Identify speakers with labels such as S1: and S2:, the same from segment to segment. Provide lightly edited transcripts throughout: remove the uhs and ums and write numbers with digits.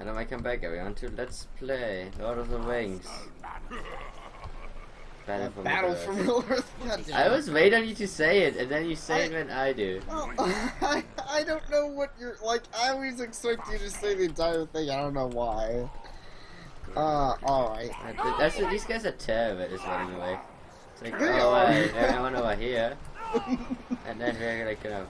S1: And then I come back everyone to Let's Play Lord of the Rings.
S2: Battle for Middle-earth.
S1: I was waiting on you to say it, and then you say it when I do.
S2: Well, I don't know what you're like. I always expect you to say the entire thing. I don't know why. Alright.
S1: That's what these guys are terrible. Is running away. It's like,
S2: They
S1: oh,
S2: are.
S1: everyone over here, and then we're like,
S2: Yeah.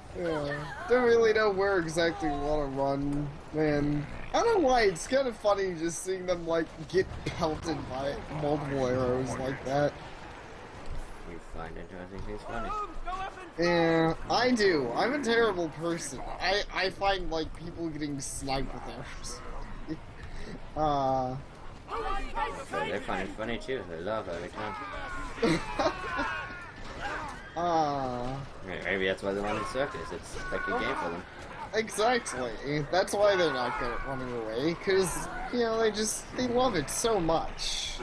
S2: Don't really know where exactly we want to run, man. I don't know why, it's kind of funny just seeing them, like, get pelted by multiple arrows like that.
S1: You find interesting things funny.
S2: Yeah, I do. I'm a terrible person. I find, like, people getting sniped with arrows.
S1: So they find it funny too. They love it every time. Maybe that's why they want in circus. It's like a game for them.
S2: Exactly. That's why they're not good at running away, because, you know, they love it so much.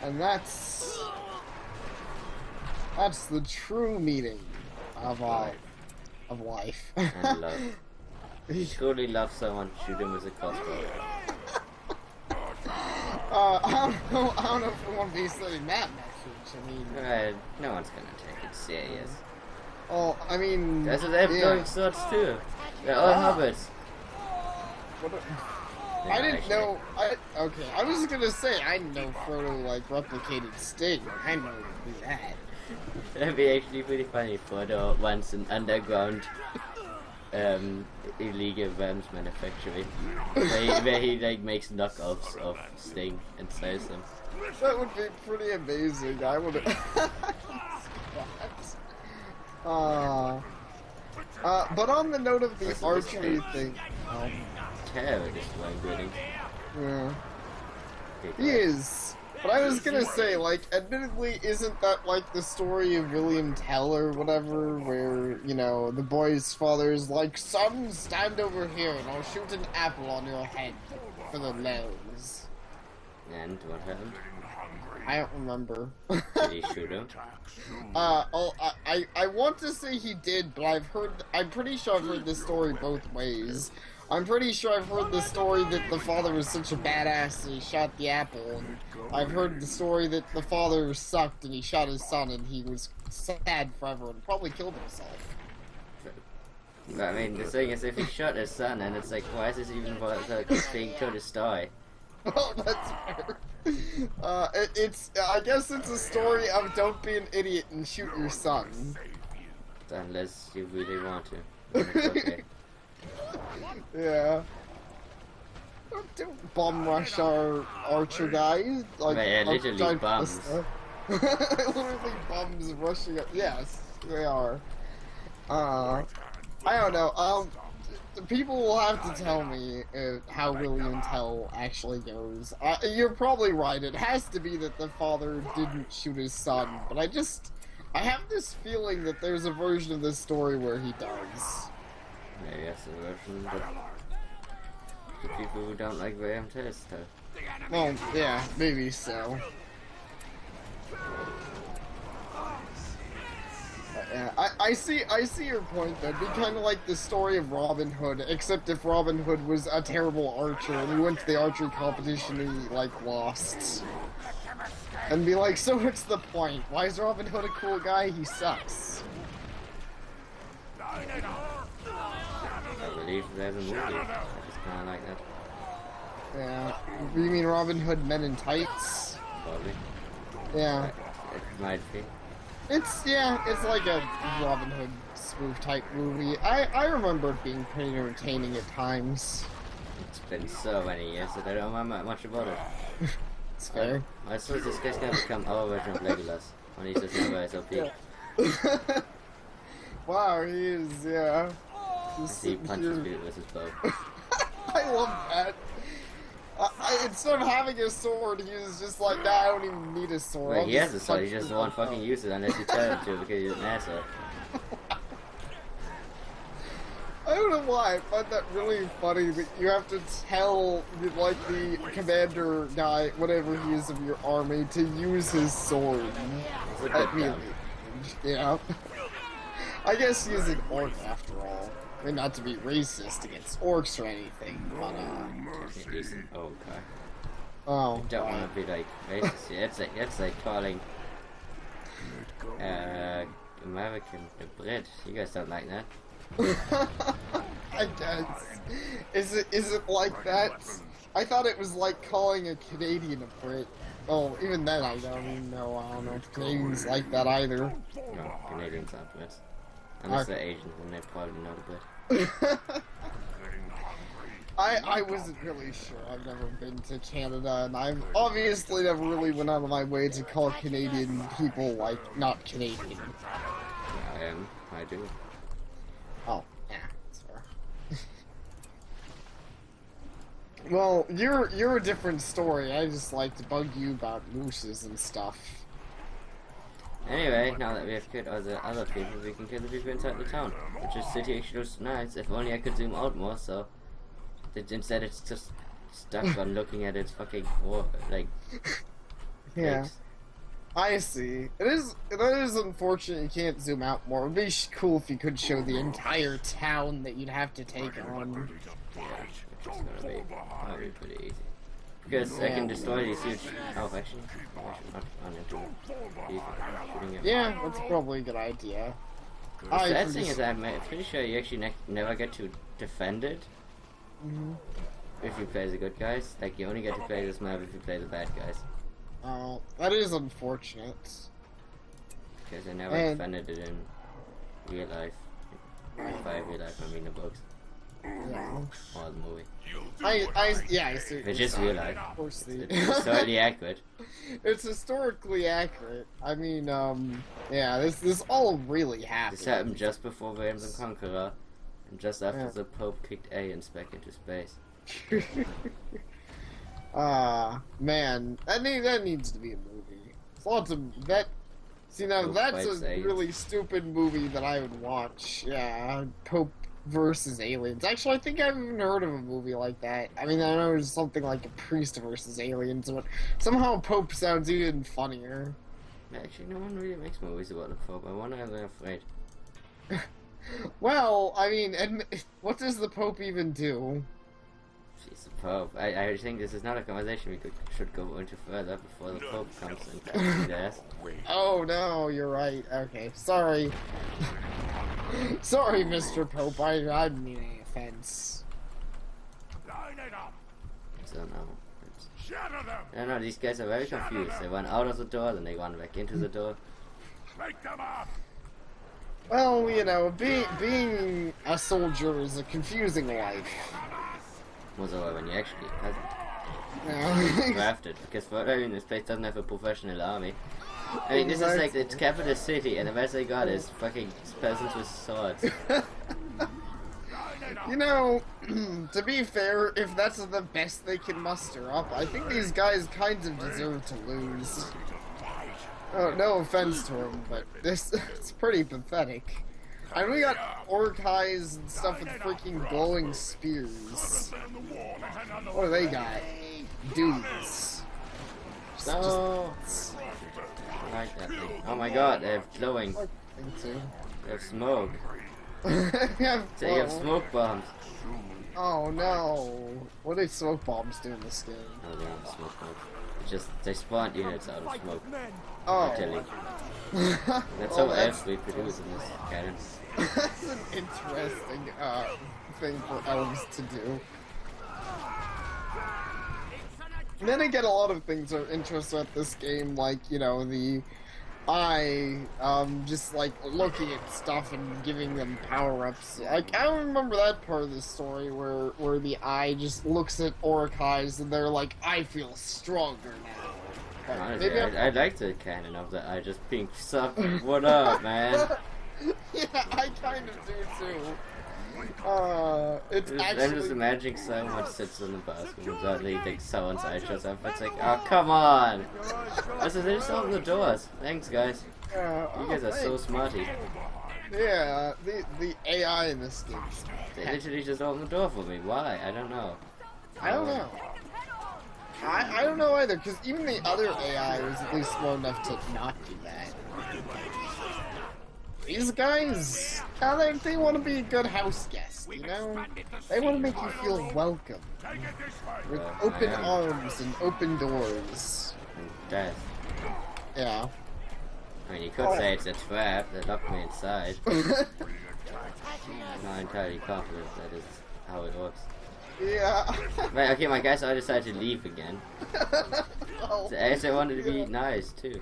S2: And that's the true meaning of life.
S1: And love. You truly love someone, shoot him with a crossbow.
S2: I don't know if we want to be sending that message. I mean,
S1: no one's gonna take it serious.
S2: Oh, I mean,
S1: That's what they have throwing swords too. They're all hobbits.
S2: I didn't know. Okay, I was gonna say I know Frodo like replicated Sting. I know to do that.
S1: That'd be actually pretty funny. Frodo wants an underground illegal worms manufacturing where he like makes knockoffs of Sting and sells them.
S2: That would be pretty amazing. I would. But on the note of the archery thing,
S1: terrorist one
S2: yeah, he is. But I was gonna say, like, admittedly, isn't that like the story of William Tell or whatever, where, you know, the boy's father's like, son, stand over here and I'll shoot an apple on your head for the nose.
S1: And what happened?
S2: I don't remember.
S1: Did he shoot him?
S2: I want to say he did, but I'm pretty sure I've heard this story both ways. I'm pretty sure I've heard the story that the father was such a badass that he shot the apple, and I've heard the story that the father sucked and he shot his son and he was sad forever and probably killed himself.
S1: I mean, the thing is, if he shot his son, and it's like, why is this even being told a story?
S2: Oh, that's fair. I guess it's a story of don't be an idiot and shoot your son.
S1: Unless you really want to. Then it's okay.
S2: Yeah. Don't bum rush our archer guys. Like,
S1: yeah, literally bums.
S2: Literally bums rushing up. Yes, they are. I don't know. People will have to tell me how William Tell actually goes. You're probably right. It has to be that the father didn't shoot his son, but I have this feeling that there's a version of this story where he does.
S1: Maybe that's the version, but the people who don't like William Tell stuff.
S2: Well, yeah, maybe so. Yeah, I see your point though. It'd be kind of like the story of Robin Hood, except if Robin Hood was a terrible archer and he went to the archery competition and he like lost. And be like, so what's the point? Why is Robin Hood a cool guy? He sucks.
S1: I believe there's a movie that is kind of like that.
S2: Yeah. You mean Robin Hood Men in Tights?
S1: Probably.
S2: Yeah.
S1: It might be.
S2: It's like a Robin Hood spoof type movie. I remember it being pretty entertaining at times.
S1: It's been so many years that I don't remember much about it.
S2: It's fair.
S1: I suppose this guy's gonna become our version of Legolas when he's just never SOP.
S2: Yeah. Wow, he is, yeah.
S1: He punches people with his bow.
S2: I love that. Instead of having a sword, he was just like, nah, I don't even need a sword.
S1: Well, he has a sword, he just won't fucking use it unless you tell him to because he's an asshole.
S2: I don't know why, I find that really funny that you have to tell, like, the commander guy, whatever he is of your army, to use his sword.
S1: It's a bit dumb.
S2: Yeah. I guess he's an orc after all. I mean, not to be racist against orcs or anything, but
S1: He's an old guy.
S2: oh.
S1: I don't want to be like racist. Yeah, it's like calling American the Brit. You guys don't like that.
S2: I guess. Is it like that? I thought it was like calling a Canadian a Brit. Oh, even then I don't even know. I don't know if Canadians like that either.
S1: No, Canadians aren't Brits. Unless they're Asian, then they probably know the Brit.
S2: I wasn't really sure. I've never been to Canada, and I've obviously never really went out of my way to call Canadian people, like, not Canadian.
S1: Yeah, I do.
S2: Oh, yeah, that's fair. Well, you're a different story. I just like to bug you about mooses and stuff.
S1: Anyway, now that we have killed other people, we can kill the people inside the town. Which is city actually looks nice. If only I could zoom out more, so... Instead it's just stuck on looking at its fucking war, like...
S2: Yeah.
S1: Legs.
S2: I see. It is unfortunate you can't zoom out more. It would be cool if you could show the entire town that you'd have to take on.
S1: Yeah, which is gonna be probably pretty easy. Because I can destroy these huge... Oh, actually, I should not run into these shooting at me.
S2: Yeah, that's probably a good idea.
S1: The sad thing is I'm pretty sure you actually never get to defend it. If you play the good guys. Like, you only get to play this map if you play the bad guys.
S2: Oh, that is unfortunate.
S1: Because I never defended it in real life. By real life, I mean the books.
S2: Yeah.
S1: Or the movie.
S2: I see.
S1: Which is real life.
S2: Of course,
S1: It's totally accurate.
S2: It's historically accurate. I mean, yeah, this all really happened.
S1: This happened just before Realms and Conqueror, and just after the Pope kicked aliens back into space.
S2: Man, that needs to be a movie. It's lots of that. See, now
S1: Pope
S2: that's a
S1: fights aliens.
S2: really stupid movie that I would watch. Yeah, Pope versus aliens. Actually, I think I've even heard of a movie like that. I mean, I know there's something like a priest versus aliens, but somehow Pope sounds even funnier.
S1: Actually, no one really makes movies about the Pope. I wonder if they're afraid.
S2: Well, I mean, and what does the Pope even do?
S1: She's the Pope. I think this is not a conversation we should go into further before the Pope comes and cuts the ass.
S2: Oh no, you're right. Okay, sorry. Sorry, Mr. Pope. I didn't mean any offense.
S1: So no. I don't know, these guys are very confused. They run out of the door, then they run back into the door.
S2: Well, you know, being a soldier is a confusing life.
S1: More so when you actually peasant.
S2: Yeah.
S1: Drafted, because I mean, this place doesn't have a professional army. I mean, this is like, it's capitalist city, and the best they got is fucking peasants with swords.
S2: You know, to be fair, if that's the best they can muster up, I think these guys kind of deserve to lose. Oh, no offense to them, but it's pretty pathetic. And we got orc eyes and stuff with freaking glowing spears. What do they got? Dudes.
S1: No. I like that thing. Oh my god, they have glowing. They have smoke. They have smoke bombs.
S2: Oh no. What do smoke bombs do in this game?
S1: Oh, they have smoke bombs. They spawn units out of smoke.
S2: Oh.
S1: That's how elves reproduce in this canon.
S2: That's an interesting thing for elves to do. And then I get a lot of things that are interesting at this game, like, you know, the eye, just like looking at stuff and giving them power-ups. Like, I don't remember that part of the story where the eye just looks at orc eyes and they're like, I feel stronger now. But
S1: honestly, I like the canon of the eye just being sucked. What up, man?
S2: Yeah, I kind of do too. It's actually...
S1: I'm just imagining someone sits in the bathroom and suddenly like someone's eye shows up. It's like, oh, come on! Also, they just open the doors. Thanks, guys. You guys are so smarty.
S2: Yeah, the AI in this game.
S1: They literally just opened the door for me. Why? I don't know.
S2: I don't know. I don't know either, because even the other AI was at least smart enough to not do that. these guys, they want to be a good house guest, you know? They want to make you feel welcome. With open arms and open doors.
S1: And death.
S2: Yeah.
S1: I mean, you could say it's a trap that locked me inside. I'm not entirely confident that is how it works.
S2: Yeah.
S1: Right, okay, my guys, I decided to leave again.
S2: Oh.
S1: So I guess I wanted to be nice, too.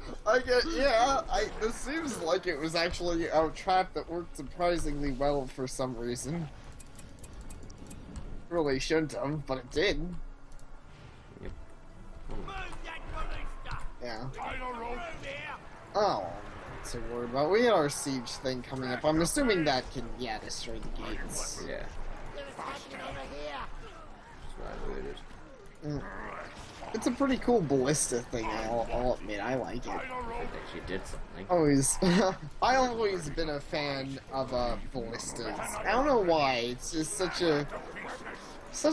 S2: This seems like it was actually a trap that worked surprisingly well for some reason. Really shouldn't have, but it did.
S1: Yep.
S2: Yeah. Oh, so worried about. We had our siege thing coming up. I'm assuming that can, destroy the gates.
S1: Yeah. That's what I waited.
S2: It's a pretty cool ballista thing, I'll admit. I like it.
S1: I actually did something.
S2: Always. I always been a fan of ballistas. I don't know why. It's just such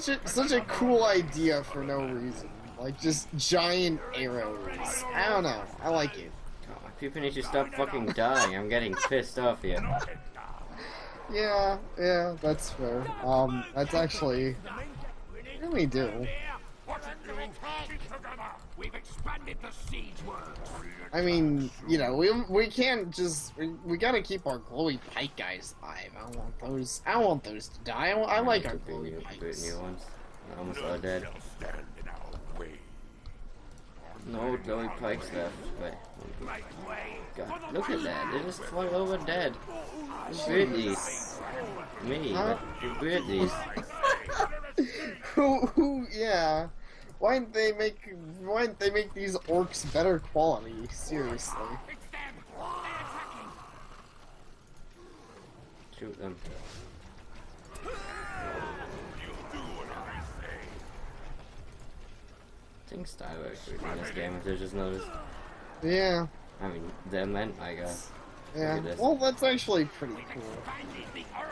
S2: a cool idea for no reason. Like just giant arrows. I don't know. I like it.
S1: Oh, people need to stop fucking dying. I'm getting pissed off here.
S2: Yeah, that's fair. That's actually really do. I mean, you know, we can't just we gotta keep our glowy pike guys alive. I don't want those to die. I like our glowy pikes.
S1: New ones. They're almost all dead. No glowy pikes left. Wait. God, look at that. They just fall over dead. Who breed these? Me, but who breed these?
S2: Yeah. Why didn't they make these orcs better quality? Seriously.
S1: Shoot them. I think style works in this game, if they just noticed.
S2: Yeah.
S1: I mean, they're meant, I guess.
S2: Yeah. Well, that's actually pretty cool.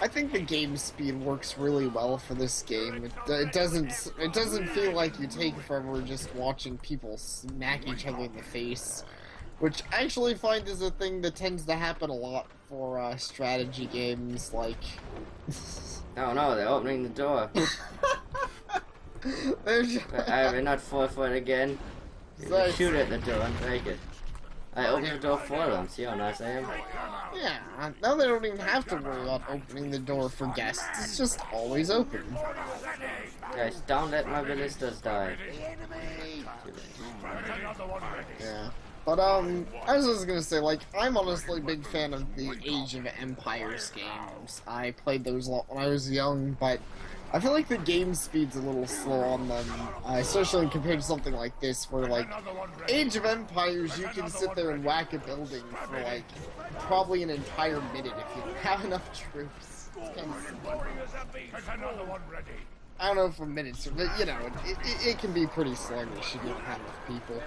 S2: I think the game speed works really well for this game. It doesn't feel like you take forever just watching people smack each other in the face, which I actually find is a thing that tends to happen a lot for strategy games. Like,
S1: oh no, they're opening the door. We're not forward again. Shoot at the door and break it. I opened the door for them. See how nice I am?
S2: Yeah, now they don't even have to worry about opening the door for guests. It's just always open.
S1: Guys, don't let my ballistas die.
S2: Yeah. But, I was just gonna say, like, I'm honestly a big fan of the Age of Empires games. I played those a lot when I was young, but I feel like the game speed's a little slow on them, especially compared to something like this, where, like, Age of Empires, you can sit there and whack a building for, like, probably an entire minute if you don't have enough troops. It's kind of I don't know for minutes, but, you know, it can be pretty sluggish if you don't have enough people.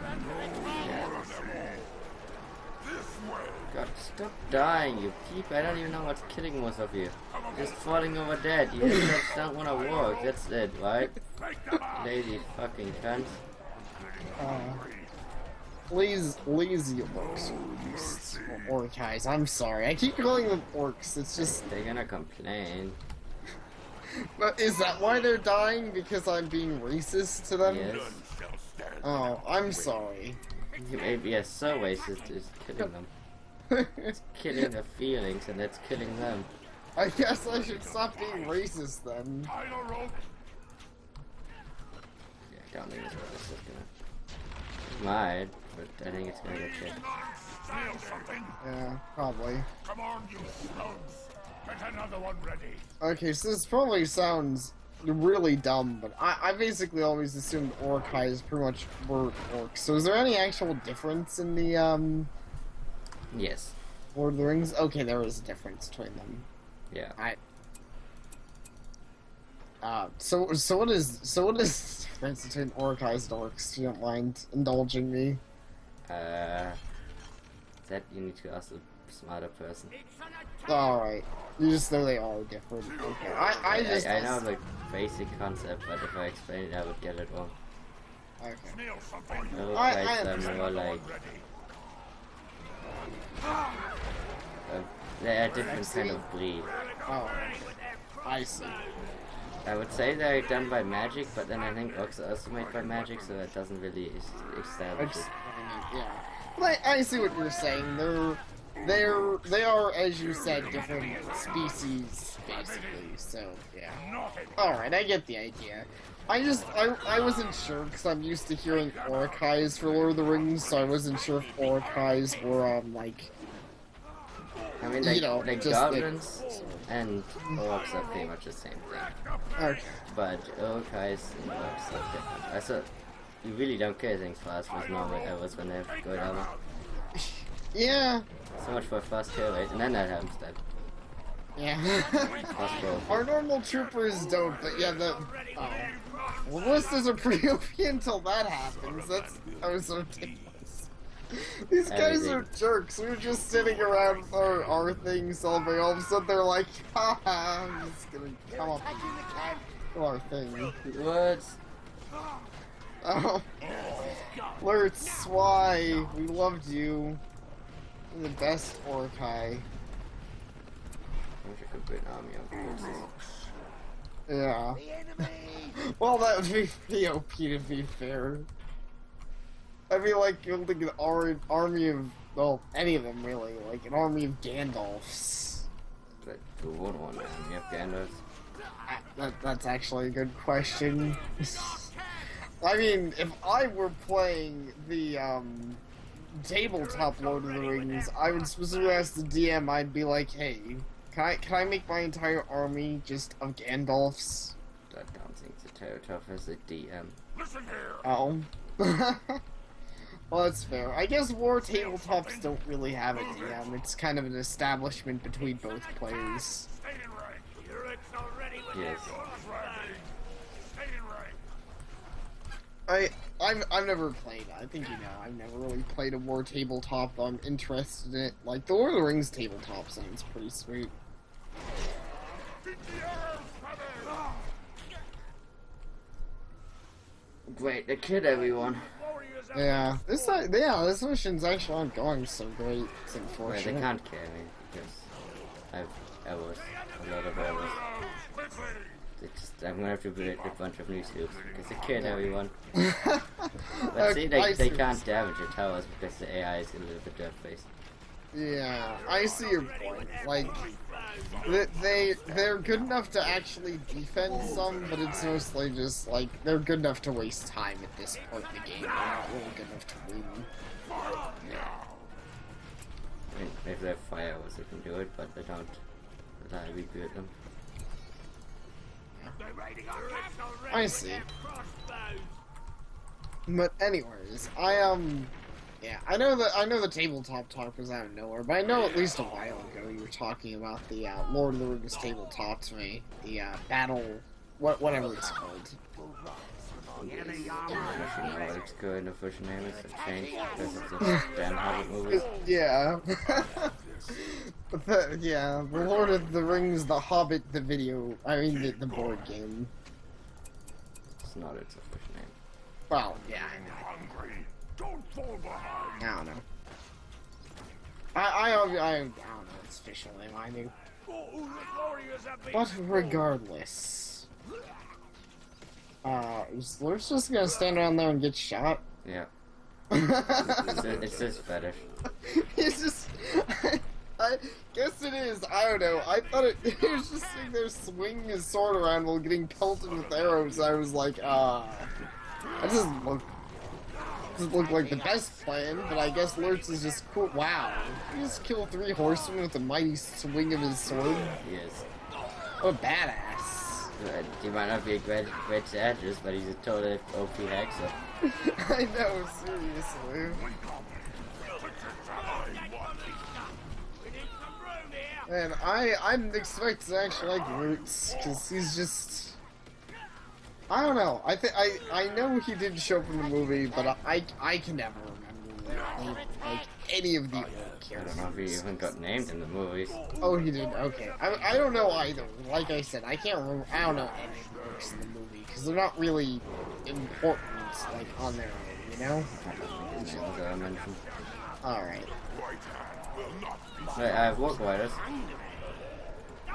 S1: God, stop dying, you peep. I don't even know what's killing most of you. Just falling over dead. You just don't want to walk. That's it, right? Lazy fucking cunts.
S2: Lazy orcs. Or orcais. I'm sorry. I keep calling them orcs. It's just...
S1: They're gonna complain.
S2: But is that why they're dying? Because I'm being racist to them?
S1: Yes.
S2: Oh, I'm sorry.
S1: Maybe yes, so racist is killing them. It's killing their feelings, and that's killing them.
S2: I guess I should stop being racist then.
S1: Yeah, I don't think this is gonna... It might, but I think it's gonna get shit.
S2: Yeah, probably.
S3: Come on, you slugs! Get another one ready.
S2: Okay, so this probably sounds really dumb, but I basically always assumed orcais pretty much were orcs. So is there any actual difference in the,
S1: Yes.
S2: Lord of the Rings? Okay, there is a difference between them.
S1: Yeah.
S2: So what is the difference between orcais and orcs, if you don't mind indulging me?
S1: That you need to ask a smarter person.
S2: Alright. You just know they are different. Okay. I
S1: know the basic concept, but if I explain it, I would get it wrong.
S2: Okay.
S1: Orcais are more like They're a different kind of breed.
S2: Oh, I see.
S1: I would say they're done by magic, but then I think orcs are also made by magic, so that doesn't really establish it.
S2: Yeah, but I see what you're saying. They are, as you said, different species, basically. So yeah. All right, I get the idea. I wasn't sure because I'm used to hearing orcais for Lord of the Rings, so I wasn't sure if orcais were like.
S1: I mean, like goblins and orcs are pretty much the same thing.
S2: Okay.
S1: But orcais and orcs are different. I thought you really don't care things fast with normal arrows when they're going armor.
S2: Yeah.
S1: So much for fast kill rate, and then that happens then.
S2: Yeah. Our normal troopers don't, but yeah, well, ballistas are pretty OP until that happens. That was so ridiculous. These guys are jerks. We were just sitting around our thing celebrating. All of a sudden, they're like, haha, I'm just gonna come up and attack our thing.
S1: What?
S2: Oh. Lurtz, why? We loved you. You're the best orcai.
S1: I wish I could put an army on forces.
S2: Yeah. Well, that would be pretty OP to be fair. I'd be like building an army of, well, any of them really, like an army of Gandalfs.
S1: But who would want an army of Gandalfs?
S2: That's actually a good question. I mean, if I were playing the tabletop Lord of the Rings, I would specifically ask the DM. I'd be like, "Hey, can I make my entire army just of Gandalfs?"
S1: I don't think the tabletop has a DM.
S3: Listen here.
S2: Oh. Well, that's fair. I guess war tabletops don't really have a DM. It's kind of an establishment between both players.
S1: Yes.
S2: I've never played. I think you know. I've never really played a war tabletop. Though I'm interested in it. Like the Lord of the Rings tabletop sounds pretty sweet.
S1: Great, they killed everyone.
S2: Yeah, this mission's actually not going so great. It's unfortunate.
S1: Wait, they can't kill me because I've arrows, a lot of arrows. I'm gonna have to build a bunch of new scoops because they killed everyone. But see, they can't damage your towers because the AI is a little bit dirt-faced.
S2: Yeah, I see your point. Like, they're good enough to actually defend some, but it's mostly just, like, they're good enough to waste time at this point in the game. They're not really good enough to win.
S1: Yeah. I mean, if they have fire arrows, they can do it, but they don't. But I rebuild them.
S2: I see. But anyways, yeah, I know the tabletop talk was out of nowhere, but I know at least a while ago you were talking about the Lord of the Rings tabletop to me, the battle, whatever it's called.
S1: It's good, official name is changed because it's a damn Hobbit movie.
S2: Yeah. But the Lord of the Rings, the Hobbit, the video, the board game.
S1: It's not its official name.
S2: Well, yeah, I know.
S3: Hungry. Don't fall behind.
S2: I don't know. I don't know its official name, I do. But regardless. Is Lurtz just gonna stand around there and get shot?
S1: Yeah. It's his fetish.
S2: He's just... I guess it is. I don't know. I thought he was just sitting there swinging his sword around while getting pelted with arrows. I was like, that doesn't look like the best plan, but I guess Lurtz is just cool. Wow. He just killed 3 horsemen with a mighty swing of his sword.
S1: Yes.
S2: What a badass.
S1: He might not be a great strategist, but he's a total OP hexer.
S2: I know, seriously. And I didn't expect to actually like Lurtz, because he's just... I don't know. I know he didn't show up in the movie, but I can never remember like any of the old characters.
S1: I don't know if he even got named in the movies.
S2: Oh, he did. Okay. I don't know either. Like I said, I can't remember. I don't know any of the orcs in the movie because they're not really important, like on their own, you know.
S1: I mentioned.
S2: All right.
S1: Wait, I have walk riders.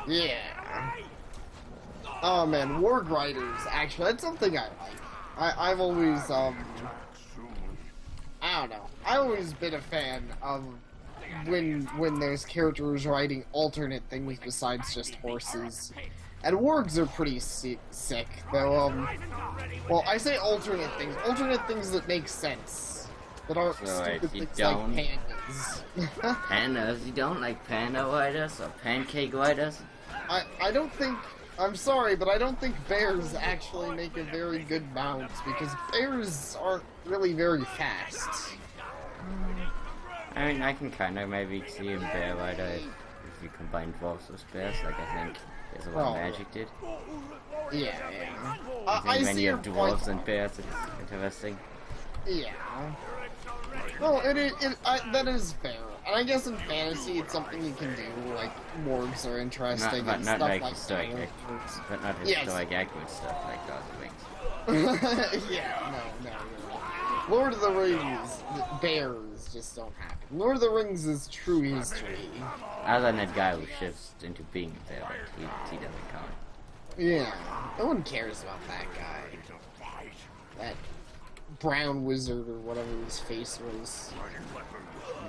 S2: Yeah. Oh man, Warg Riders, actually, that's something I like. I've always, I don't know. I've always been a fan of when there's characters riding alternate things besides just horses. And wargs are pretty sick, though, well, I say alternate things that make sense. That aren't
S1: So,
S2: stupid
S1: you
S2: things
S1: don't-
S2: like pandas.
S1: Pandas? You don't like panda riders or pancake riders?
S2: I don't think, I'm sorry, but I don't think bears actually make a very good mount, because bears aren't really very fast.
S1: I mean, I can kind of maybe see a bear rider if you combine dwarves with bears, like I think there's what magic did.
S2: Yeah.
S1: I
S2: I
S1: think when
S2: see
S1: you
S2: your
S1: have dwarves
S2: point.
S1: and bears, it's interesting.
S2: Yeah. Well, that is fair. And I guess in fantasy, it's something you can do. Like wargs are interesting
S1: But
S2: and
S1: not
S2: stuff
S1: like
S2: like
S1: historic,
S2: that.
S1: but not
S2: Yes.
S1: historic accurate stuff like Lord of the Rings.
S2: Yeah, no, you're right. Lord of the Rings, bears just don't happen. Lord of the Rings is true history.
S1: Other than that guy who shifts into being a bear, but he doesn't count.
S2: Yeah, no one cares about that guy. That brown wizard or whatever his face was.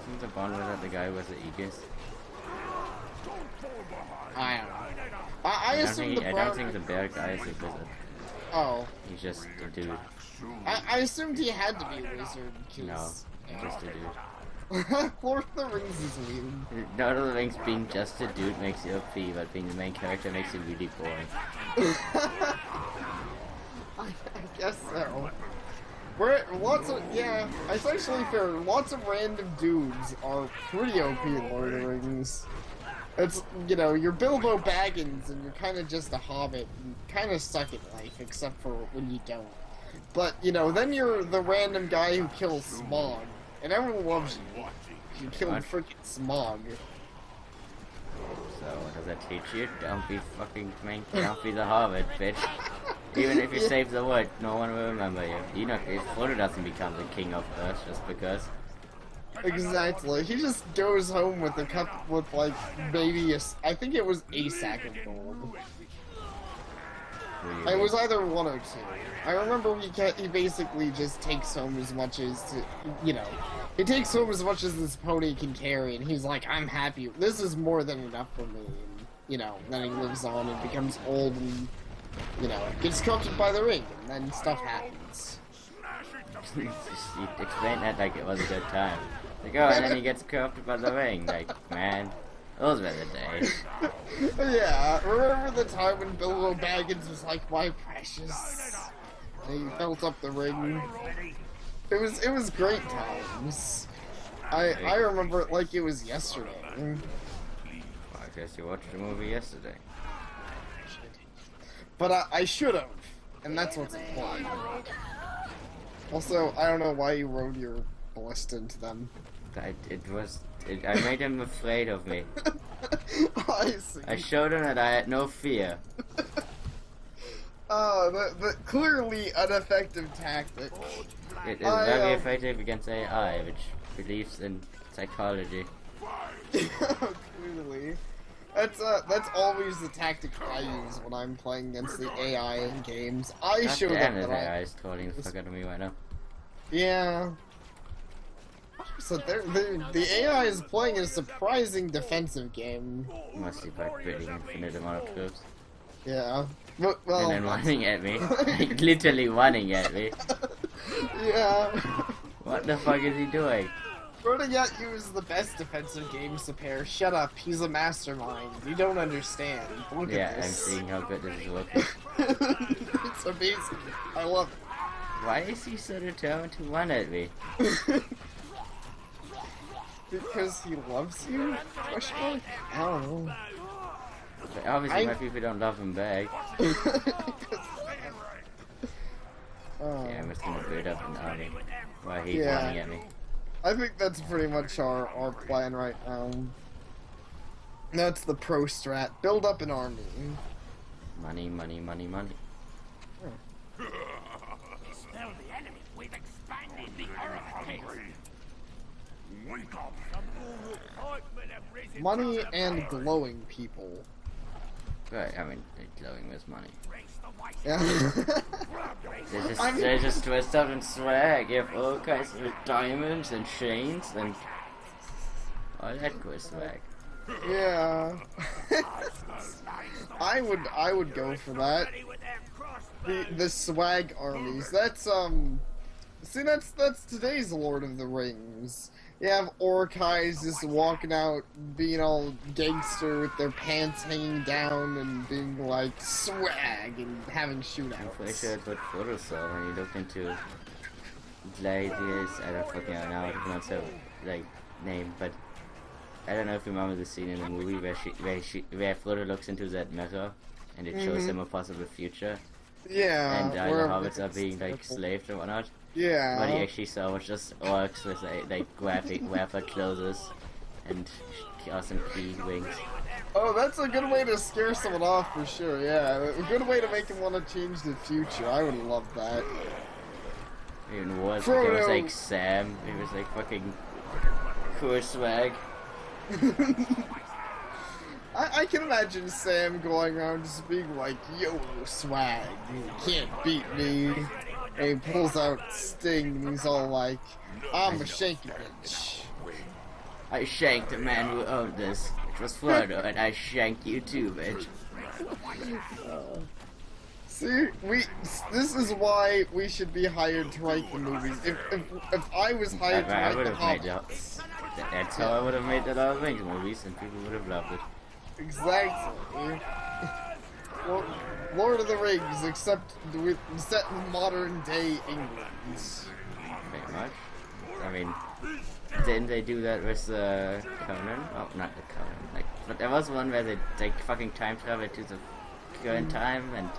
S1: Isn't the Bond wizard the guy who was the Aegis?
S2: I don't know. I assume the
S1: I
S2: brown...
S1: don't think the bear guy is a wizard.
S2: Oh.
S1: He's just a dude.
S2: I assumed he had to be a wizard,
S1: No,
S2: because...
S1: just a dude.
S2: Lord of the Rings is weird.
S1: Lord of the Rings being just a dude makes you OP, but being the main character makes you really boring.
S2: I guess so. Lots of, yeah, it's actually fair. Lots of random dudes are pretty OP in Lord of the Rings. It's, you know, you're Bilbo Baggins and you're kind of just a hobbit and kind of suck at life, except for when you don't. But, you know, then you're the random guy who kills Smog, and everyone loves you. You killed freaking Smog.
S1: So, what does that teach you? Don't be the hobbit, bitch. Even if you save the world, no one will remember you. You know, if Frodo doesn't become the king of Earth just because.
S2: Exactly. He just goes home with a cup with, like, maybe I think it was a sack of gold. It was either one or two. I remember he basically just takes home as much as, you know, he takes home as much as this pony can carry, and he's like, I'm happy. This is more than enough for me. And, you know, then he lives on and becomes old and, you know, gets corrupted by the ring, and then stuff happens.
S1: You explained that like it was a good time. Like, oh, and then he gets corrupted by the ring. Like, man, those were the days.
S2: Yeah, remember the time when Bilbo Baggins was like, my precious? And he built up the ring. It was great times. I remember it like it was yesterday.
S1: Well, I guess you watched the movie yesterday.
S2: But I should have, and that's what's important. Also, I don't know why you rode your ballista into them.
S1: I made him afraid of me.
S2: I see.
S1: I showed him that I had no fear.
S2: The clearly ineffective tactic.
S1: It is very effective against AI, which believes in psychology.
S2: Clearly. That's always the tactic I use when I'm playing against the AI in games. I show them that
S1: AI is trolling the fuck out of me right now.
S2: Yeah. So the AI is playing a surprising defensive game.
S1: Mostly by creating infinite amount of troops.
S2: Yeah. Well,
S1: And then running at me. Like, literally running at me.
S2: Yeah.
S1: What the fuck is he doing?
S2: Running at you is the best defensive game, Sapare. Shut up, he's a mastermind. You don't understand. Look
S1: Yeah,
S2: at
S1: I'm
S2: this.
S1: seeing how good this is working.
S2: It's amazing. I love it.
S1: Why is he so determined to run at me?
S2: Because he loves you? Question mark? I don't know.
S1: But obviously my people don't love him back. Yeah, I'm just gonna build up an army while he's running at me.
S2: I think that's pretty much our plan right now. That's the pro strat. Build up an army.
S1: Money, money, money, money.
S3: Tell the enemy we've expanded the orifice.
S2: Money and glowing people.
S1: Right, I mean, glowing with money.
S2: Yeah.
S1: They just dressed up in swag. You have all kinds of diamonds and chains and all that good swag.
S2: Yeah. I would go for that. The swag armies. That's see, that's today's Lord of the Rings. You have Orcais just walking out, being all gangster with their pants hanging down and being like swag and having shootouts.
S1: I'm pretty sure it's what photos saw when you look into Gladius. I don't fucking know how to pronounce her like name, but I don't know if you remember the scene in the movie where Frodo looks into that mirror and it shows him a possible future.
S2: Yeah.
S1: And the hobbits are being like slaved and whatnot.
S2: Yeah.
S1: What he actually saw was just orcs with like graphic clothes and awesome key wings.
S2: Oh, that's a good way to scare someone off for sure. Yeah, a good way to make him want to change the future. I would love that.
S1: Even worse, it was like Sam. It was like fucking cool swag.
S2: I can imagine Sam going around just being like, "Yo, swag, you can't beat me." And he pulls out Sting and he's all like, "I'm a shanky bitch."
S1: I shanked the man who owned this. It was Frodo, and I shanked you too, bitch.
S2: See, this is why we should be hired to write the movies. If I was hired to write the Hobbits,
S1: that's how I would have made the Lord of the Rings movies, and people would have loved it.
S2: Exactly. Well, Lord of the Rings, except set in modern day England.
S1: Pretty much. I mean, didn't they do that with the Conan? Oh, not the Conan. Like, but there was one where they like fucking time travel to the current time, and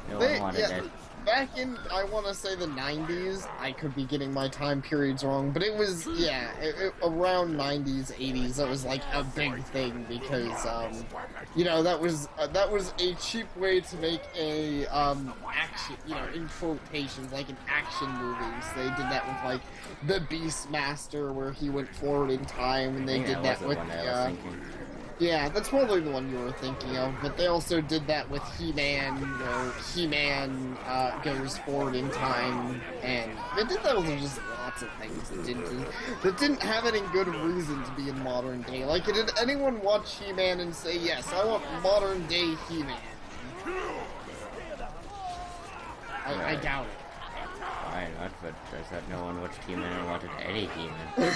S1: no one wanted it.
S2: Back in, I want to say the 90s, I could be getting my time periods wrong, but it was, yeah, around 90s, 80s, that was like a big thing because, you know, that was a cheap way to make a, action, you know, in quotations, like an action movie. So they did that with, like, the Beastmaster, where he went forward in time, and they did that with the, yeah, that's probably the one you were thinking of, but they also did that with He-Man, where He-Man goes forward in time, and they did that with just lots of things that didn't have any good reason to be in modern day. Like, did anyone watch He-Man and say, yes, I want modern day He-Man? I doubt it.
S1: Why not? But I thought no one watched He-Man and wanted any He-Man.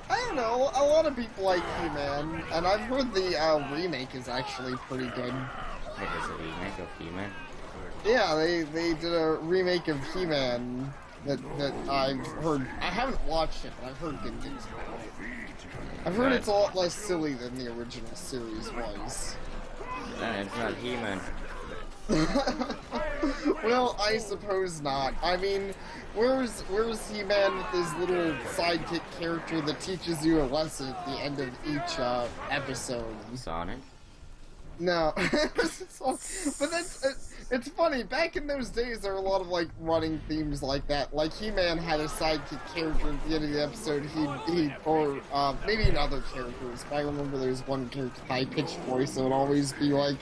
S2: I don't know, a lot of people like He-Man, and I've heard the remake is actually pretty good.
S1: It is a remake of He-Man?
S2: Yeah, they did a remake of He-Man that I've heard. I haven't watched it, but I've heard good things about it. I've heard it's a lot less silly than the original series was.
S1: And it's not He-Man.
S2: Well, I suppose not. I mean, where's He-Man with his little sidekick character that teaches you a lesson at the end of each episode?
S1: Sonic?
S2: No. But it's funny, back in those days there were a lot of like running themes like that. Like He-Man had a sidekick character at the end of the episode, or maybe in other characters, but I remember there was one character with high-pitched voice, so it would always be like,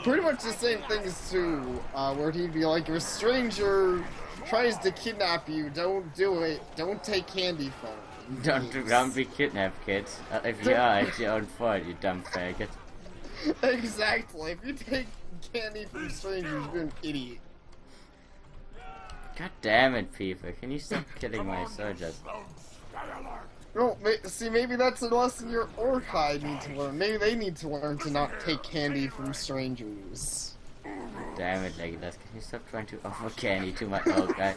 S2: pretty much the same things too, where he'd be like, if a stranger tries to kidnap you, don't do it, don't take candy from him.
S1: Don't be kidnapped, kids. If you are, it's your own fault, you dumb faggot.
S2: Exactly, if you take candy from strangers, you're an idiot.
S1: God damn it, people, can you stop killing my soldiers?
S2: No, see, maybe that's a lesson your Orcai need to learn. Maybe they need to learn to not take candy from strangers.
S1: Damn it, Legolas, can you stop trying to offer candy to my Orcai?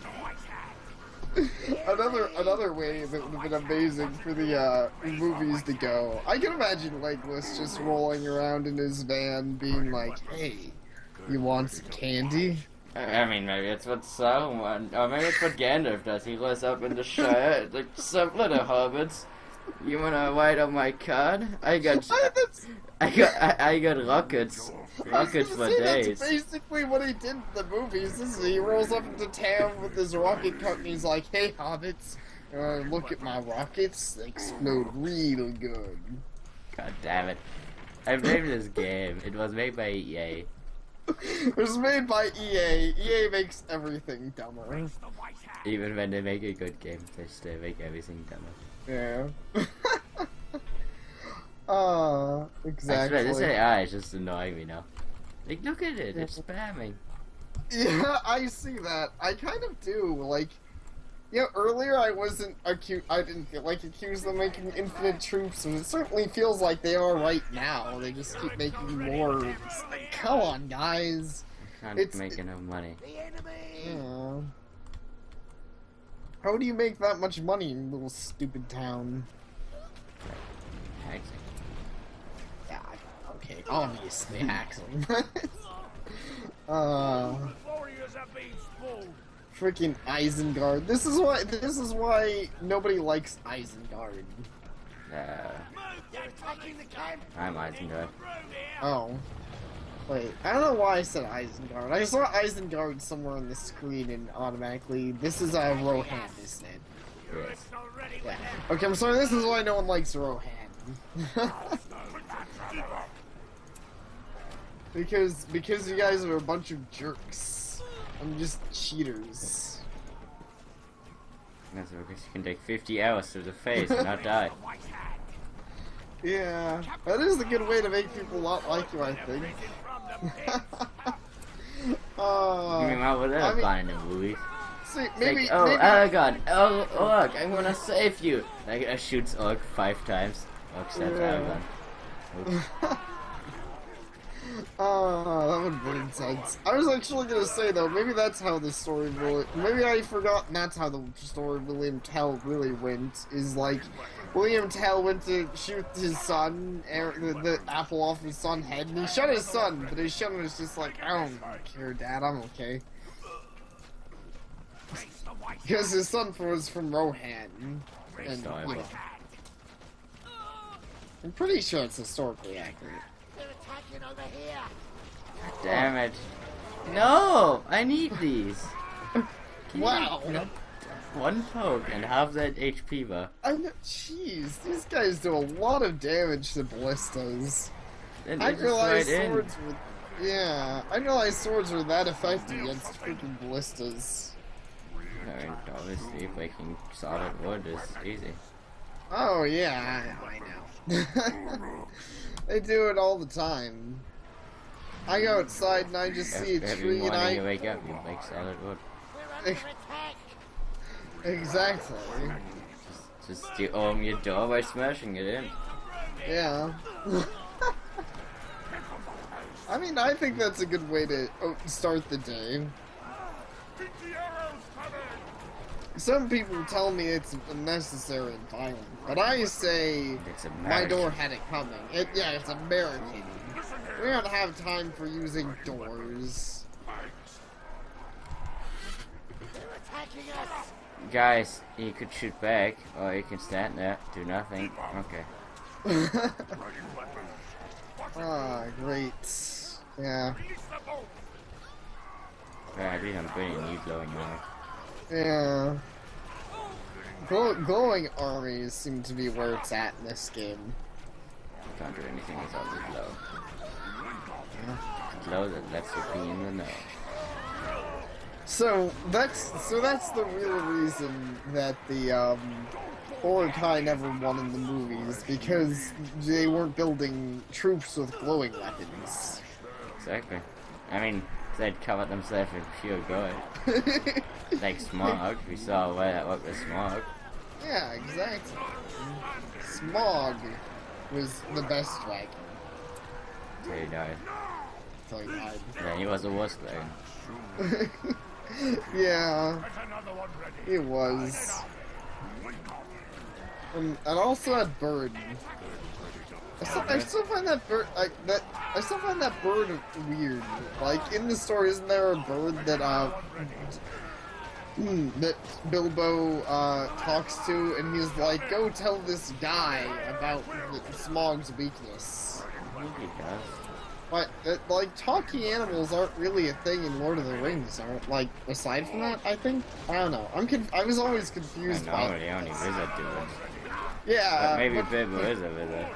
S2: Another way that would have been amazing for the movies to go. I can imagine Legolas just rolling around in his van being like, hey, you want some candy?
S1: I mean, maybe it's what Saruman, or maybe it's what Gandalf does. He goes up in the Shire, like, some little hobbits. You wanna ride on my card? I got rockets. Rockets for days.
S2: That's basically what he did in the movies. He rolls up into town with his rocket cart and he's like, hey, hobbits, Look at my rockets, they explode real good.
S1: God damn it. I blame this game. It was made by EA.
S2: It was made by EA. EA makes everything dumber.
S1: Even when they make a good game, they still make everything dumber.
S2: Yeah. Exactly.
S1: I swear, this AI is just annoying me now. Like, look at it, it's spamming.
S2: Yeah, I see that. I kind of do. Like, yeah, earlier I didn't accuse them of making infinite troops, and it certainly feels like they are right now. They just keep making more. It's like, come on, guys.
S1: Can't make enough money.
S2: Yeah. How do you make that much money in a little stupid town?
S1: Hacking.
S2: Yeah, okay, obviously hacking. Freaking Isengard. This is why nobody likes Isengard.
S1: I'm Isengard.
S2: Oh. Wait, I don't know why I said Isengard. I saw Isengard somewhere on the screen and automatically, this is Rohan, isn't it?
S1: Yes.
S2: Yeah. Okay, I'm sorry, this is why no one likes Rohan. because you guys are a bunch of jerks. I'm just cheaters.
S1: That's because you can take 50 arrows to the face and not die.
S2: Yeah, that is a good way to make people not like you, I think.
S1: You mean what was that line in the movies?
S2: See, maybe,
S1: like, oh,
S2: maybe...
S1: Aragorn, oh, Orc, I'm gonna save you! Like, I shoots Orc 5 times. Orc saves Aragorn. Oops.
S2: That would have been intense. I was actually gonna say though, maybe that's how the story really. Maybe I forgot that's how the story of William Tell really went. Is like William Tell went to shoot his son, the apple off his son's head, and he shot his son, but his son was just like, I don't care, Dad, I'm okay. Because his son was from Rohan, and you know, I'm pretty sure it's historically accurate.
S1: Damn it. No! I need these.
S2: Wow.
S1: One poke and half that HP bar.
S2: I know, jeez, these guys do a lot of damage to ballistas. I realized swords were, yeah, I realized swords were that effective against freaking ballistas.
S1: I mean, obviously breaking solid wood is easy.
S2: Oh yeah, I know. They do it all the time. I go outside and I just see a tree and
S1: you wake up, you make solid wood.
S2: Exactly.
S1: Just you open your door by smashing it in.
S2: Yeah. I mean, I think that's a good way to start the day. Some people tell me it's unnecessary and violent, but I say my door had it coming. Yeah, it's American. We don't have time for using doors.
S1: Guys, you could shoot back, or you can stand there, do nothing. Okay.
S2: Ah, great. Yeah.
S1: Yeah, I I'm pretty neat glowing now.
S2: Yeah. Glowing armies seem to be where it's at in this game.
S1: Can't do anything without the glow. Glow that lets you be in the know.
S2: So that's the real reason that the Orokai never won in the movies, because they weren't building troops with glowing weapons.
S1: Exactly. I mean, they'd cover themselves in pure gold. Like Smog, we saw where that worked with Smog.
S2: Yeah, exactly. Smog was the best dragon.
S1: Till he died.
S2: Till he died.
S1: Yeah, he was the worst dragon.
S2: Yeah, it was. And also that bird. I still find that bird. I still find that bird weird. Like in the story, isn't there a bird that that Bilbo talks to, and he's like, "Go tell this guy about Smog's weakness."
S1: I think he does.
S2: But like talking animals aren't really a thing in Lord of the Rings, aren't like aside from that. I think I don't know. I was always confused by.
S1: Normally only Wizard do it.
S2: Yeah,
S1: But maybe Bilbo is a wizard.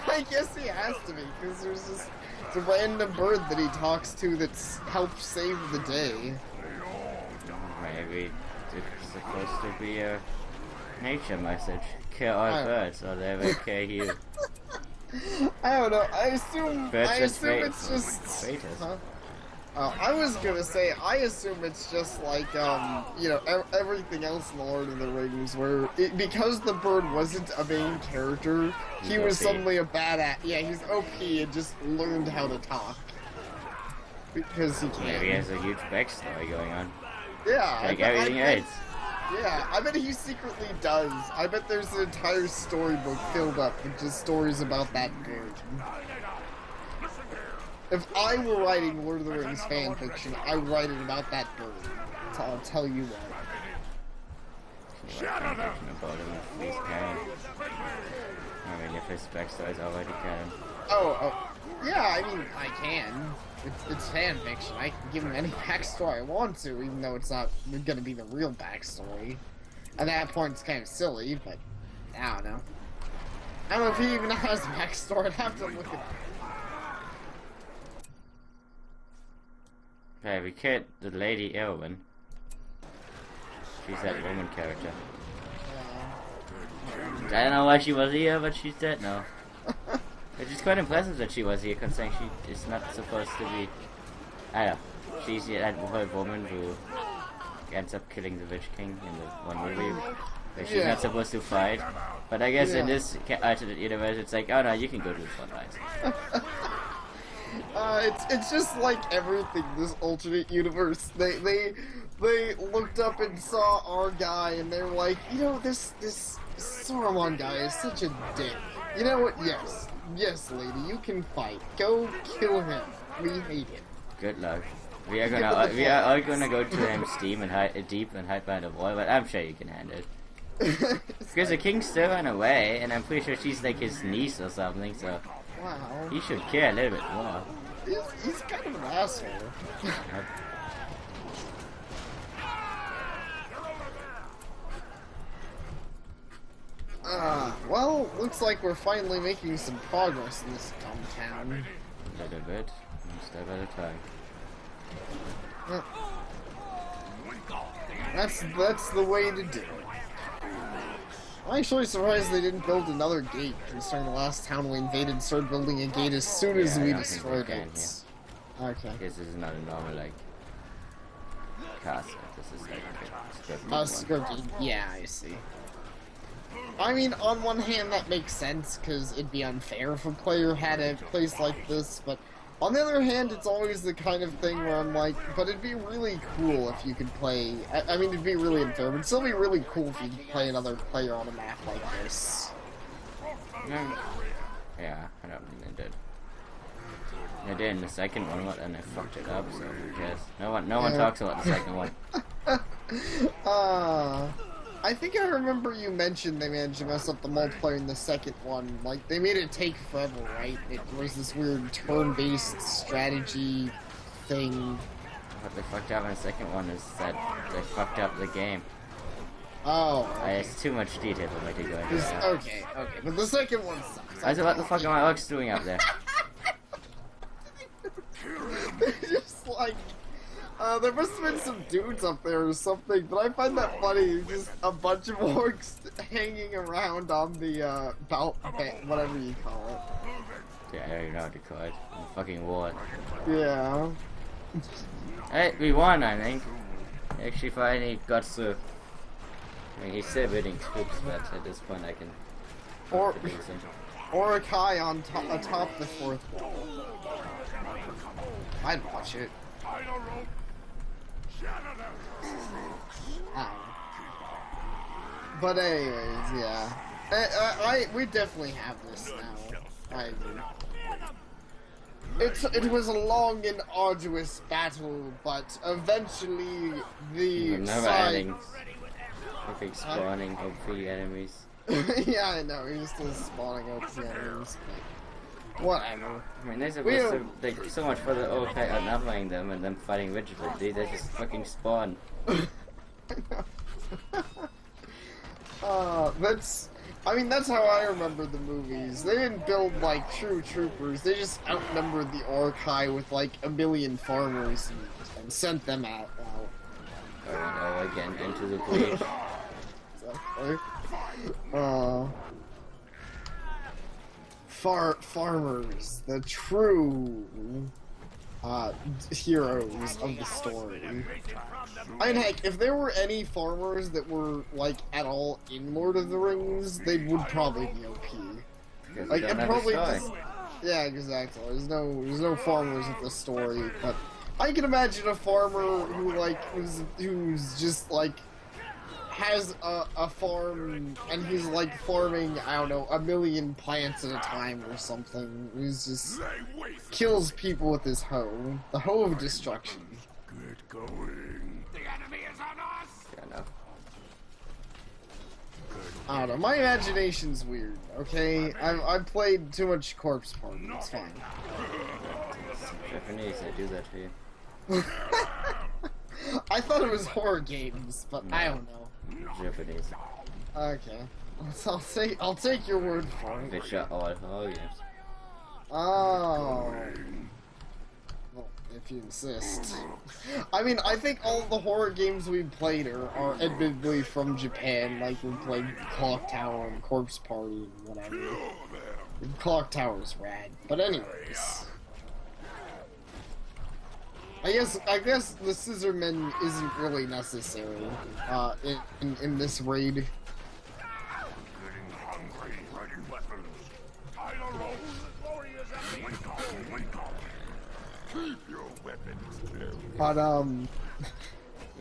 S2: I guess he has to be because there's this a random bird that he talks to that's helps save the day.
S1: Maybe it's supposed to be a nature message. Kill all birds or they will kill you.
S2: I don't know. I assume it's just.
S1: Huh?
S2: I was gonna say I assume it's just like you know everything else in the Lord of the Rings, where because the bird wasn't a main character, he was suddenly a badass. Yeah, he's OP and just learned how to talk because he can.
S1: Maybe he has a huge backstory going on.
S2: Yeah,
S1: like everything else.
S2: Yeah, I bet he secretly does. I bet there's an entire storybook filled up with just stories about that bird. If I were writing Lord of the Rings fan fiction, I would write it about that bird. So I'll tell you what.
S1: About him if he's canon. I mean, if his backstory is already canon.
S2: Oh, yeah, I mean, I can. It's fan fiction. I can give him any backstory I want to, even though it's not going to be the real backstory. At that point, it's kind of silly, but I don't know. I don't know if he even has a backstory. I'd have to look it up.
S1: Okay, we killed the Lady Elwyn. She's that woman character. I don't know why she was here, but she's dead now. Which is quite impressive that she was here, considering she is not supposed to be... I don't know. She's that woman who ends up killing the Witch King in the one movie. But she's not supposed to fight. But I guess in this alternate universe, it's like, oh no, you can go to the front lines.
S2: It's just like everything this alternate universe. They looked up and saw our guy and they were like, you know, this Saruman guy is such a dick. You know what? Yes, lady, you can fight. Go kill him. We hate him.
S1: Good luck. We are all gonna go to him steam and hide deep and hide behind a wall, but I'm sure you can handle it. Because the king still ran away, and I'm pretty sure she's like his niece or something, so
S2: wow.
S1: He should care a little bit more.
S2: He's kind of an asshole. Well, looks like we're finally making some progress in this dumb town.
S1: A little bit, one step at a time.
S2: That's the way to do it. I'm actually surprised they didn't build another gate, considering the last town we invaded started building a gate as soon as we destroyed it. Okay.
S1: This is not a normal, like, castle. This is like a
S2: scripted. Yeah, I see. I mean, on one hand, that makes sense, because it'd be unfair if a player had a place like this, but on the other hand, it's always the kind of thing where I'm like, but it'd be really cool if you could play, I mean, it'd be really unfair, but it'd still be really cool if you could play another player on a map like this.
S1: Yeah, I don't think they did. They did in the second one, and they fucked it up, so who cares? No one talks about the second one.
S2: I think I remember you mentioned they managed to mess up the multiplayer in the second one. Like, they made it take forever, right? It was this weird turn-based strategy thing.
S1: What they fucked up in the second one is that they fucked up the game.
S2: Oh. Okay.
S1: It's too much detail for me to go into that.
S2: Okay. But the second one sucks.
S1: I said, what the fuck are my orcs doing up there?
S2: Just like... there must have been some dudes up there or something, but I find that funny. Just a bunch of orcs hanging around on the, whatever you call it.
S1: Yeah, I don't even know what to call it. The fucking war.
S2: Yeah.
S1: Hey, we won, I think. Actually, finally got through. I mean, he's still building troops, but at this point I can...
S2: Or a Kai on atop the fourth wall. I'd watch it. But anyways, yeah. We definitely have this now. I agree. It was a long and arduous battle, but eventually the
S1: adding perfect spawning OP enemies.
S2: Yeah, I know, he's still spawning OP enemies, but Whatever.
S1: I mean, they're supposed to like so much further okay outnumbering them and them fighting vigilantly. They just fucking spawn.
S2: That's how I remember the movies. They didn't build like true troopers. They just outnumbered the Orkai with like a million farmers and sent them out.
S1: Oh, again into the breach.
S2: Exactly. Farmers, the true heroes of the story. I mean, heck, if there were any farmers that were like at all in Lord of the Rings, they would probably be OP. Like, and probably just, yeah, exactly. There's no farmers in the story, but I can imagine a farmer who like who's just like has a farm and he's like farming, I don't know, 1 million plants at a time or something. He's just kills people with his hoe, the hoe of destruction.
S3: Good going. The enemy is on us.
S1: Fair enough.
S2: I don't know. My imagination's weird. Okay, I've played too much Corpse Party. It's fine.
S1: Japanese, I do that to you.
S2: I thought it was horror games, but no. I don't know.
S1: Japanese.
S2: Okay, I'll take your word for it.
S1: Which are all horror games.
S2: Oh. Well, if you insist. I mean, I think all the horror games we played are admittedly from Japan. Like we played Clock Tower and Corpse Party and whatever. Clock Tower's rad. But anyways. I guess the Scissormen isn't really necessary in this raid.
S3: Getting hungry, ready weapons. Tyler rolls warriors at me. Wake up. Keep your weapons still.
S2: But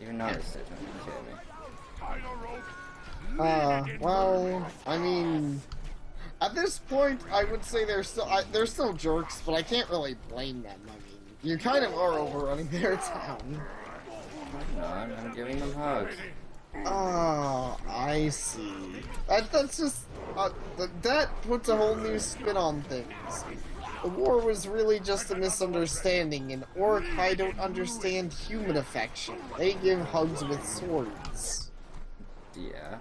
S1: Even noticed it.
S3: Tyler rolls.
S2: Well, I mean, at this point, I would say they're still jerks, but I can't really blame them. I mean, you kind of are overrunning their town.
S1: No, I'm giving them hugs.
S2: Oh, I see. That's just that puts a whole new spin on things. The war was really just a misunderstanding, and Orkai don't understand human affection. They give hugs with swords.
S1: Yeah.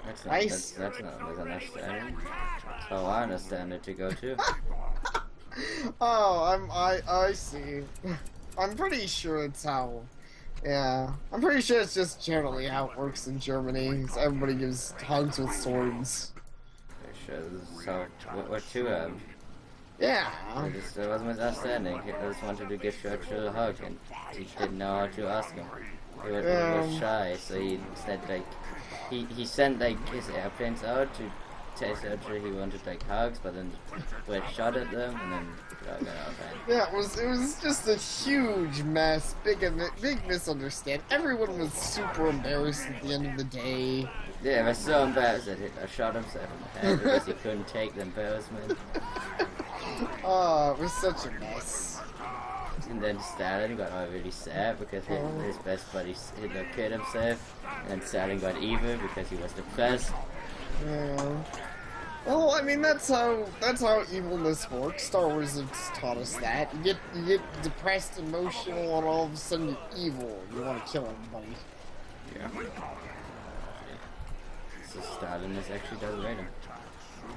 S1: That's not a misunderstanding. That's how I understand it to go too.
S2: Oh, I see. I'm pretty sure it's how. Yeah, I'm pretty sure it's just generally how it works in Germany. Everybody gives hugs with swords.
S1: Pretty sure this is how what to
S2: Yeah.
S1: It was a misunderstanding. He just wanted to give Churchill a hug, and he didn't know how to ask him. He was shy, so he said like he sent like his airplanes out to tell Churchill he wanted like hugs, but then Brett shot at them, and then got out.
S2: Yeah, it was just a huge mess, big misunderstanding. Everyone was super embarrassed at the end of the day.
S1: Yeah, it was so embarrassed that Hitler shot himself in the head because he couldn't take the embarrassment.
S2: Oh, it was such a mess.
S1: And then Stalin got all really sad because his best buddy Hitler killed himself, and then Stalin got evil because he was depressed.
S2: Yeah. Well, I mean that's how evilness works. Star Wars has taught us that. You get depressed, emotional, and all of a sudden you're evil. You want to kill everybody.
S1: Yeah. So Stalin is actually does rate him.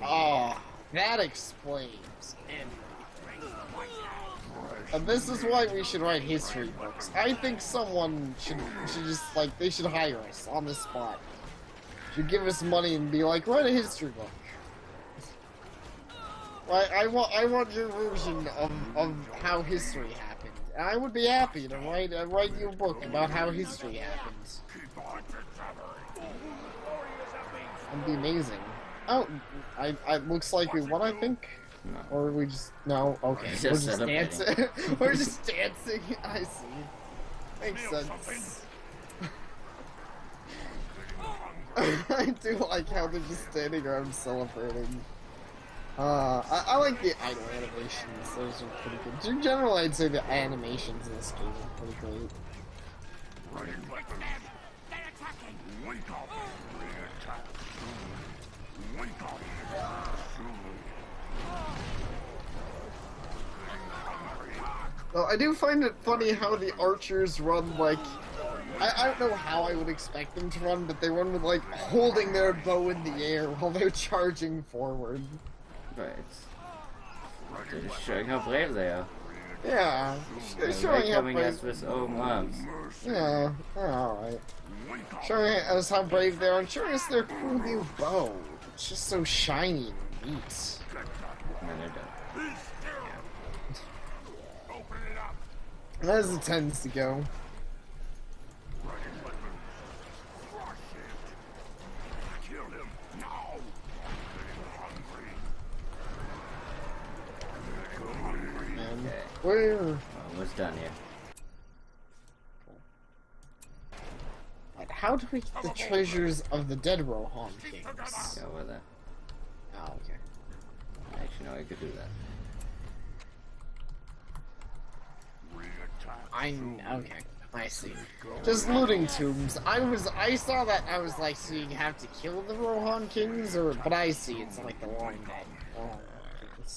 S2: Oh, that explains everything. And this is why we should write history books. I think someone should just like they should hire us on the spot. Should give us money and be like, write a history book. I want your version of how history happened. And I would be happy to write you a book about how history happens. It'd be amazing. Oh, it looks like we won, I think.
S1: No.
S2: Or we just no. Okay, we're just dancing. We're just dancing. I see. Makes sense. I do like how they're just standing around celebrating. I like the idle animations. Those are pretty good. In general, I'd say the animations in this game are pretty great. Well, I do find it funny how the archers run like... I don't know how I would expect them to run, but they run with like holding their bow in the air while they're charging forward.
S1: Right. They're just showing how brave they are.
S2: Yeah, they're
S1: They're
S2: showing how
S1: coming
S2: brave...
S1: us with open arms.
S2: Yeah, alright. Showing us how brave they are and showing us their cool new bow. It's just so shiny and neat.
S1: And they're done.
S2: As it tends to go. We're
S1: almost done here.
S2: How do we get the treasures of the dead Rohan kings?
S1: Go over there.
S2: Oh, okay.
S1: Actually, no, I could do that.
S2: Okay. I see. Just looting tombs. I saw that. I was like, so you have to kill the Rohan kings, but I see it's like the wrong dead.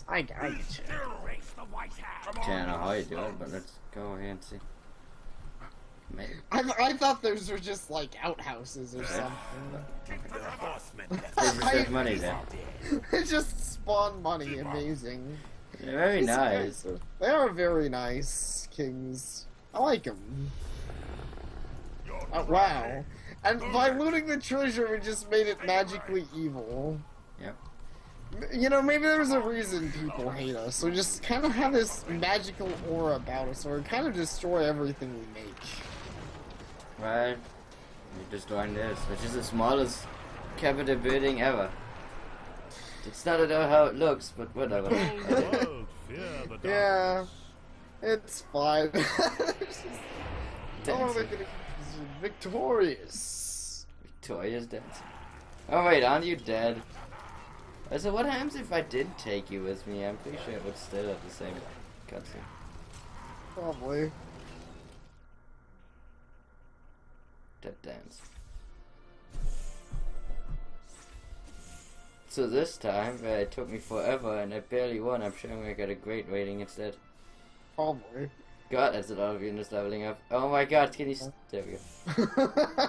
S2: I get you.
S1: I don't know how you do it, but let's go ahead and see. Maybe.
S2: I thought those were just like outhouses or something.
S1: They just have money there.
S2: It just spawned money. Amazing.
S1: They're very nice.
S2: They are very nice kings. I like them. Oh, wow. And by looting the treasure, we just made it magically evil.
S1: Yep.
S2: You know, maybe there's a reason people hate us. We just kind of have this magical aura about us, or we kind of destroy everything we make.
S1: Right. You're destroying this, which is the smallest capital building ever. It's not at all how it looks, but whatever.
S2: Yeah. It's fine. Oh, they're gonna victorious.
S1: Victorious dancing. Oh wait, aren't you dead? So what happens if I did take you with me? I'm pretty sure it would still have the same cutscene.
S2: Probably.
S1: Dead dance. So this time, it took me forever and I barely won. I'm sure I got a great rating instead.
S2: Probably.
S1: God, that's a lot of units leveling up. Oh my god, can you... There we go.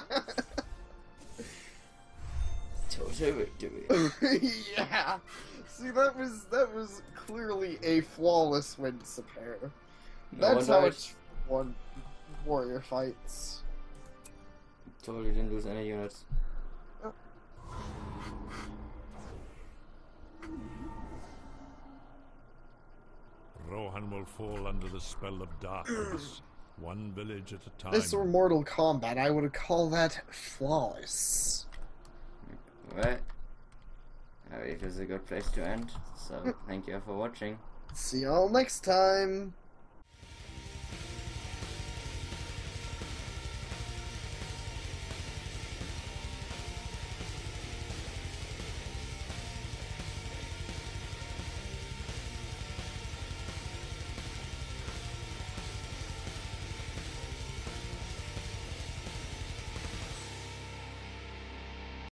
S1: Total victory.
S2: Yeah. See, that was clearly a flawless win, Sapare. That's how it's won warrior fights.
S1: Totally didn't lose any units.
S4: Rohan will fall under the spell of darkness, one village at a time.
S2: This were Mortal Kombat, I would call that flawless.
S1: Right. Alright, this is a good place to end. So, thank you for watching.
S2: See y'all next time.